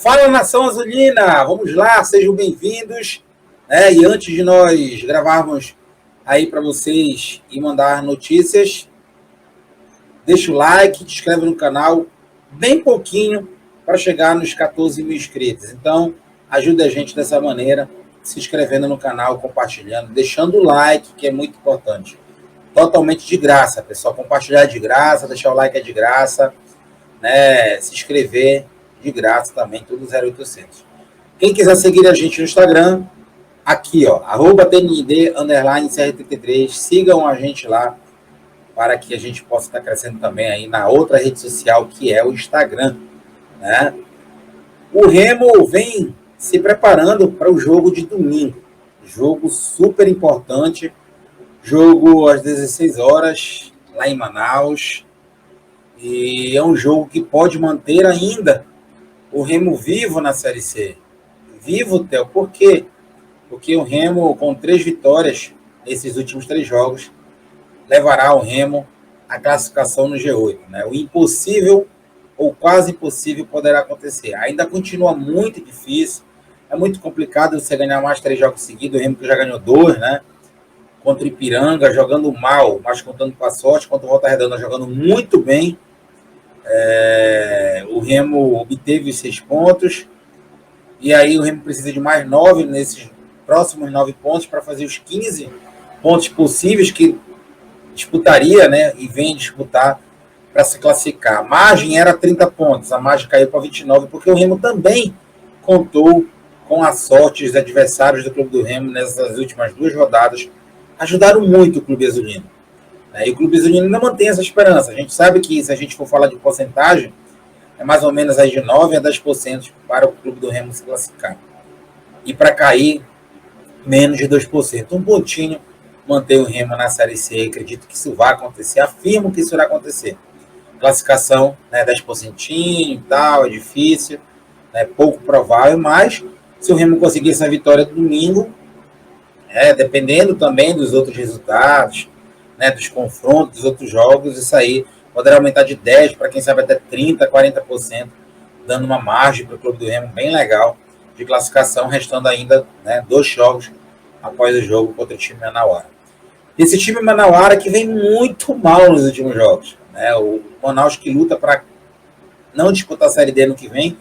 Fala, Nação Azulina! Vamos lá, sejam bem-vindos. E antes de nós gravarmos aí para vocês e mandar notícias, deixa o like, te inscreve no canal, bem pouquinho para chegar nos 14 mil inscritos. Então, ajuda a gente dessa maneira, se inscrevendo no canal, compartilhando, deixando o like, que é muito importante. Totalmente de graça, pessoal. Compartilhar é de graça, deixar o like é de graça, né? Se inscrever de graça também, tudo 0800. Quem quiser seguir a gente no Instagram, aqui, ó, @TND_CR33, sigam a gente lá, para que a gente possa estar crescendo também aí na outra rede social, que é o Instagram, né? O Remo vem se preparando para o jogo de domingo, jogo super importante, jogo às 16 horas, lá em Manaus, e é um jogo que pode manter ainda o Remo vivo na Série C. Vivo, Theo, por quê? Porque o Remo, com 3 vitórias nesses últimos 3 jogos, levará o Remo à classificação no G8. Né? O impossível, ou quase impossível, poderá acontecer. Ainda continua muito difícil, é muito complicado você ganhar mais 3 jogos seguidos, o Remo que já ganhou 2, né? Contra o Ipiranga, jogando mal, mas contando com a sorte, contra o Volta Redonda, jogando muito bem. O Remo obteve 6 pontos, e aí o Remo precisa de mais 9 nesses próximos 9 pontos para fazer os 15 pontos possíveis que disputaria, né, e vem disputar para se classificar. A margem era 30 pontos, a margem caiu para 29, porque o Remo também contou com a sorte. Os adversários do Clube do Remo nessas últimas 2 rodadas ajudaram muito o Clube Azulino. E o Clube Azulino ainda mantém essa esperança. A gente sabe que, se a gente for falar de porcentagem, é mais ou menos aí de 9% a 10% para o Clube do Remo se classificar. E para cair, menos de 2%. Um pontinho manter o Remo na Série C. Acredito que isso vai acontecer. Afirmo que isso vai acontecer. Classificação, né, 10% e tal, é difícil, é pouco provável, mas se o Remo conseguir essa vitória do domingo, dependendo também dos outros resultados, né, dos confrontos, dos outros jogos, isso aí poderá aumentar de 10% para quem sabe até 30%, 40%, dando uma margem para o Clube do Remo bem legal de classificação, restando ainda, né, 2 jogos após o jogo contra o time Manauara. Esse time Manauara que vem muito mal nos últimos jogos, né? O Manaus, que luta para não disputar a Série D no que vem,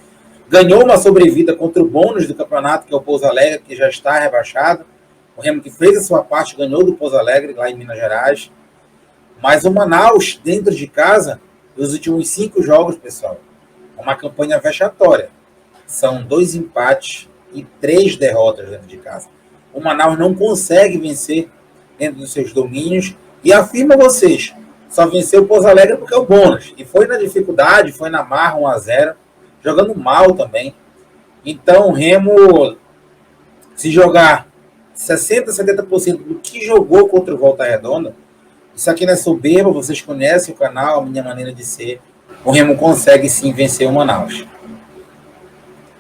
ganhou uma sobrevida contra o bônus do campeonato, que é o Pouso Alegre, que já está rebaixado. O Remo, que fez a sua parte, ganhou do Pouso Alegre, lá em Minas Gerais. Mas o Manaus, dentro de casa, nos últimos 5 jogos, pessoal, é uma campanha vexatória. São 2 empates e 3 derrotas dentro de casa. O Manaus não consegue vencer dentro dos seus domínios. E afirmo a vocês, só venceu o Pouso Alegre porque é o bônus. E foi na dificuldade, foi na marra, 1-0, jogando mal também. Então o Remo, se jogar 60%, 70% do que jogou contra o Volta Redonda, isso aqui não é soberba, vocês conhecem o canal, a minha maneira de ser. O Remo consegue sim vencer o Manaus.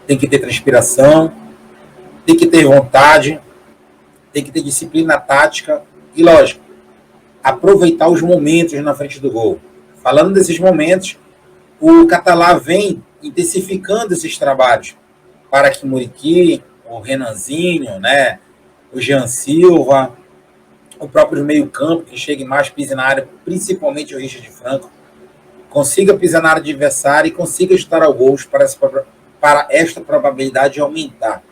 Tem que ter transpiração, tem que ter vontade, tem que ter disciplina tática e, lógico, aproveitar os momentos na frente do gol. Falando desses momentos, o Catalá vem intensificando esses trabalhos para que Muriqui, o Renanzinho, né, o Jean Silva, o próprio meio-campo, que chegue mais, pise na área, principalmente o Richard Franco, consiga pisar na área adversária e consiga chutar ao gols para esta probabilidade aumentar.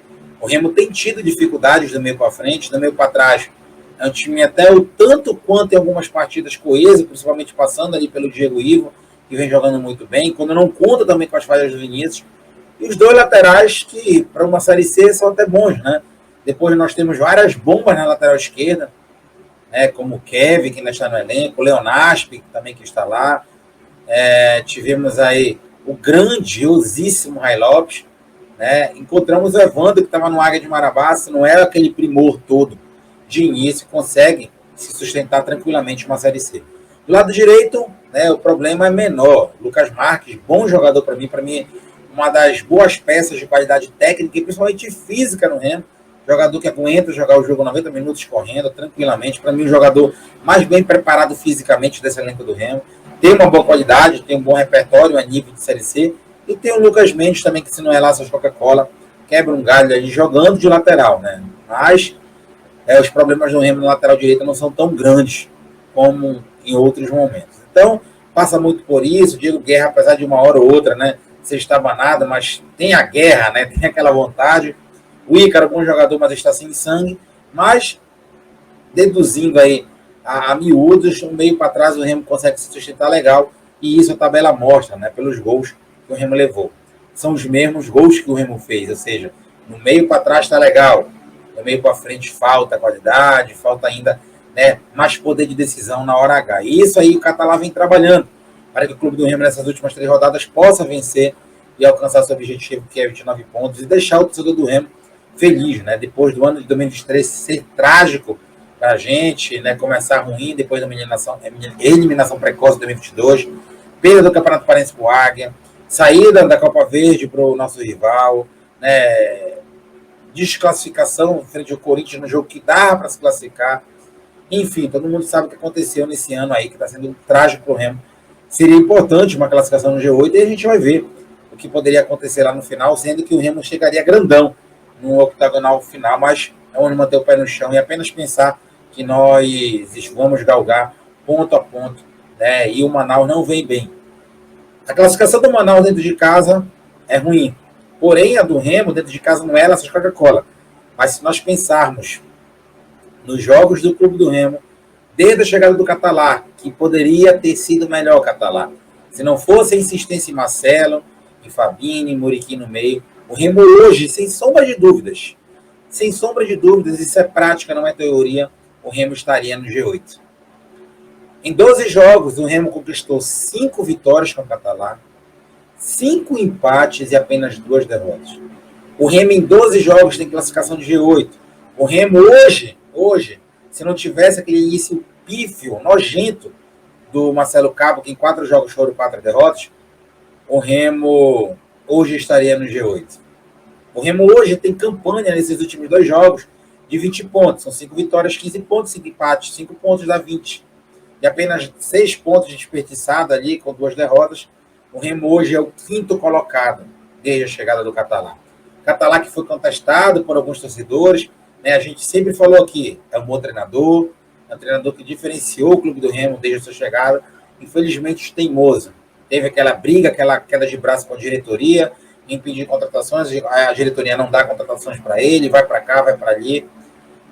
O Remo tem tido dificuldades do meio para frente, do meio para trás. É um time até o tanto quanto em algumas partidas coeso, principalmente passando ali pelo Diego Ivo, que vem jogando muito bem, quando não conta também com as falhas do Vinícius. E os 2 laterais que, para uma Série C, são até bons, né? Depois nós temos várias bombas na lateral esquerda, né, como o Kevin, que ainda está no elenco, o Leonaspi, também que está lá. Tivemos aí o grandiosíssimo Ray Lopes, né? Encontramos o Evandro, que estava no Águia de Marabá, se não era aquele primor todo de início, consegue se sustentar tranquilamente uma Série C. Do lado direito, né, o problema é menor. Lucas Marques, bom jogador para mim, uma das boas peças de qualidade técnica e principalmente física no Remo. Jogador que aguenta jogar o jogo 90 minutos correndo tranquilamente. Para mim, o jogador mais bem preparado fisicamente desse elenco do Remo. Tem uma boa qualidade, tem um bom repertório a nível de Série C. E tem o Lucas Mendes também, que se não relaxa as Coca-Cola, quebra um galho ali jogando de lateral, né? Mas os problemas do Remo no lateral direito não são tão grandes como em outros momentos. Então, passa muito por isso. Diego Guerra, apesar de uma hora ou outra, né, ser estabanado, mas tem a guerra, né, tem aquela vontade. O Ícaro, bom jogador, mas está sem sangue. Mas, deduzindo aí a miúdos, um meio para trás o Remo consegue se sustentar legal. E isso a tabela mostra, né, pelos gols que o Remo levou. São os mesmos gols que o Remo fez, ou seja, no meio para trás está legal, no meio para frente falta qualidade, falta ainda, né, mais poder de decisão na hora H. E isso aí o Catalá vem trabalhando para que o clube do Remo nessas últimas 3 rodadas possa vencer e alcançar seu objetivo, que é 29 pontos, e deixar o torcedor do Remo feliz, né? Depois do ano de 2023 ser trágico para a gente, né? Começar ruim, depois da eliminação precoce de 2022, perda do Campeonato Paraense para o Águia, saída da Copa Verde para o nosso rival, né? Desclassificação frente ao Corinthians no jogo que dá para se classificar. Enfim, todo mundo sabe o que aconteceu nesse ano aí, que está sendo trágico para o Remo. Seria importante uma classificação no G8 e a gente vai ver o que poderia acontecer lá no final, sendo que o Remo chegaria grandão no octagonal final, mas é onde manter o pé no chão e apenas pensar que nós vamos galgar ponto a ponto, né? E o Manaus não vem bem. A classificação do Manaus dentro de casa é ruim, porém a do Remo dentro de casa não é essas Coca-Cola. Mas se nós pensarmos nos jogos do clube do Remo, desde a chegada do Catalá, que poderia ter sido melhor o Catalá, se não fosse a insistência em Marcelo, em Fabinho, em Muriqui no meio, o Remo hoje, sem sombra de dúvidas, isso é prática, não é teoria, o Remo estaria no G8. Em 12 jogos, o Remo conquistou 5 vitórias com o Catalá, 5 empates e apenas 2 derrotas. O Remo em 12 jogos tem classificação de G8. O Remo hoje, se não tivesse aquele início pífio, nojento do Marcelo Cabo, que em 4 jogos foram 4 derrotas, o Remo hoje estaria no G8. O Remo hoje tem campanha nesses últimos 2 jogos de 20 pontos. São 5 vitórias, 15 pontos, 5 empates, 5 pontos dá 20. E apenas 6 pontos desperdiçados ali, com 2 derrotas. O Remo hoje é o 5º colocado desde a chegada do Catalá. Catalá que foi contestado por alguns torcedores, né? A gente sempre falou aqui, é um bom treinador, é um treinador que diferenciou o clube do Remo desde a sua chegada. Infelizmente, teimoso. Teve aquela briga, aquela queda de braço com a diretoria, impedir contratações, a diretoria não dá contratações para ele, vai para cá, vai para ali.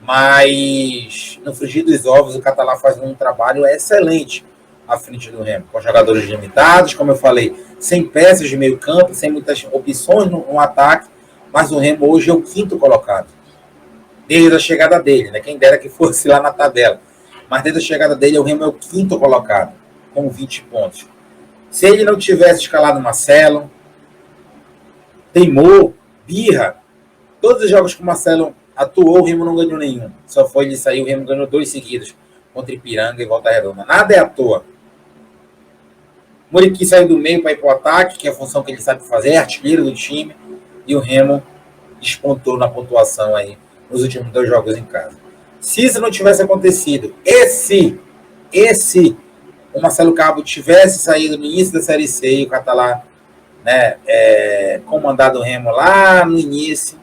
Mas no frigir dos ovos, o Catalá faz um trabalho excelente à frente do Remo, com jogadores limitados, como eu falei, sem peças de meio campo, sem muitas opções no ataque, mas o Remo hoje é o 5º colocado. Desde a chegada dele, né? Quem dera que fosse lá na tabela. Mas desde a chegada dele, o Remo é o 5º colocado, com 20 pontos. Se ele não tivesse escalado Marcelo, teimou, birra, todos os jogos que o Marcelo atuou, o Remo não ganhou nenhum. Só foi ele sair, o Remo ganhou 2 seguidos, contra Ipiranga e Volta Redonda. Nada é à toa. Muriqui saiu do meio para ir para o ataque, que é a função que ele sabe fazer, é artilheiro do time, e o Remo despontou na pontuação aí nos últimos 2 jogos em casa. Se isso não tivesse acontecido, e se o Marcelo Cabo tivesse saído no início da Série C e o Catalá, né, comandado o Remo lá no início,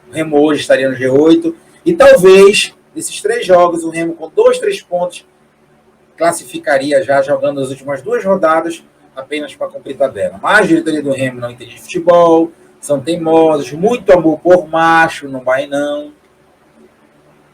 o Remo hoje estaria no G8, e talvez, nesses 3 jogos, o Remo com 2, 3 pontos, classificaria já jogando as últimas 2 rodadas, apenas para cumprir tabela. Mas a diretoria do Remo não entende de futebol, são teimosos, muito amor por macho, não vai não.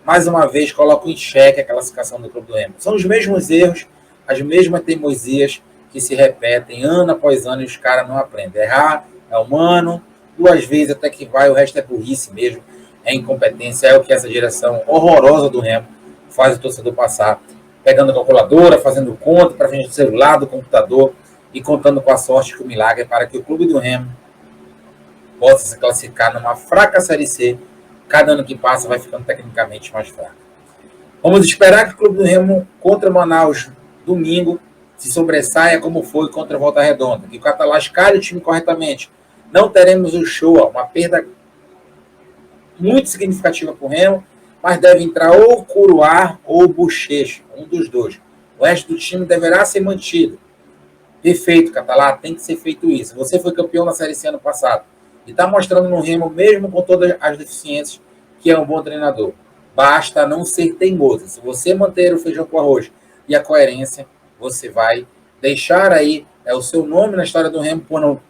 Mais uma vez, coloco em xeque a classificação do clube do Remo. São os mesmos erros, as mesmas teimosias que se repetem ano após ano e os caras não aprendem. Errar é humano, 2 vezes até que vai, o resto é burrice mesmo, é incompetência, é o que essa direção horrorosa do Remo faz o torcedor passar, pegando a calculadora, fazendo conta para frente do celular, do computador e contando com a sorte que o milagre é para que o clube do Remo possa se classificar numa fraca Série C. Cada ano que passa vai ficando tecnicamente mais fraco. Vamos esperar que o clube do Remo contra o Manaus domingo se sobressaia como foi contra a Volta Redonda, que o Catalá escalhe o time corretamente. Não teremos o show, uma perda muito significativa para o Remo, mas deve entrar ou o Curuá ou o Bochecha, um dos 2. O resto do time deverá ser mantido. Perfeito, Catalá, tem que ser feito isso. Você foi campeão na Série C ano passado e está mostrando no Remo, mesmo com todas as deficiências, que é um bom treinador. Basta não ser teimoso. Se você manter o feijão com arroz e a coerência, você vai deixar aí o seu nome na história do Remo por não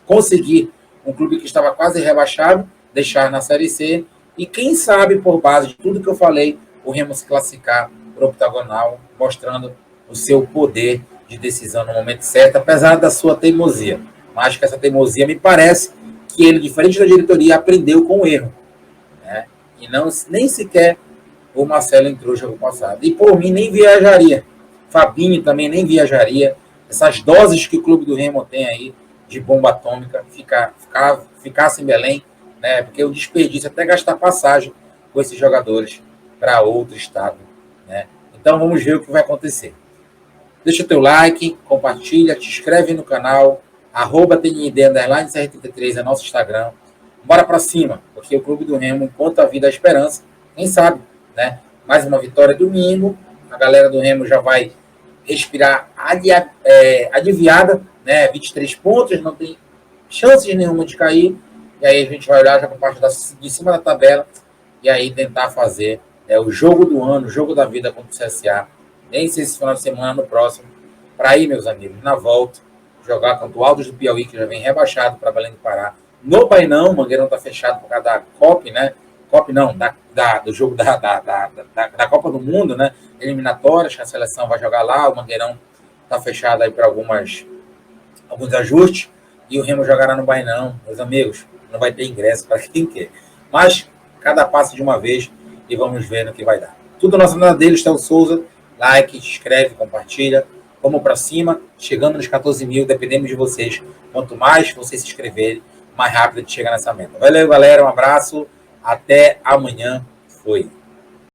conseguir um clube que estava quase rebaixado, deixar na Série C e quem sabe, por base de tudo que eu falei, o Remo se classificar para o octagonal, mostrando o seu poder de decisão no momento certo, apesar da sua teimosia. Mas que essa teimosia me parece que ele, diferente da diretoria, aprendeu com o erro. Né? E não, nem sequer o Marcelo entrou no jogo passado. E por mim nem viajaria. Fabinho também nem viajaria. Essas doses que o clube do Remo tem aí de bomba atômica, ficasse em Belém, né? Porque o desperdício até gastar passagem com esses jogadores para outro estado. Né? Então vamos ver o que vai acontecer. Deixa o teu like, compartilha, te inscreve no canal, @TNID_CR33 é nosso Instagram. Bora para cima, porque o Clube do Remo, enquanto a vida a esperança, quem sabe, né? Mais uma vitória domingo, a galera do Remo já vai respirar aliviada, né? 23 pontos, não tem chances nenhuma de cair, e aí a gente vai olhar já para a parte de cima da tabela, e aí tentar fazer o jogo do ano, o jogo da vida contra o CSA, nem sei se esse final de semana, no próximo, para aí, meus amigos, na volta, jogar contra o Altos do Piauí, que já vem rebaixado para Belém do Pará. No Bainão, o Mangueirão está fechado por causa da COP, né? COP não, do jogo da Copa do Mundo, né? Eliminatórias, que a seleção vai jogar lá, o Mangueirão está fechado aí para alguns ajustes, e o Remo jogará no Bainão. Meus amigos, não vai ter ingresso para quem quer. Mas, cada passo de uma vez, e vamos ver no que vai dar. Tudo na semana dele, está o Souza. Like, inscreve, compartilha. Vamos para cima, chegando nos 14 mil, dependemos de vocês. Quanto mais vocês se inscreverem, mais rápido a gente chega nessa meta. Valeu, galera, um abraço, até amanhã. Foi.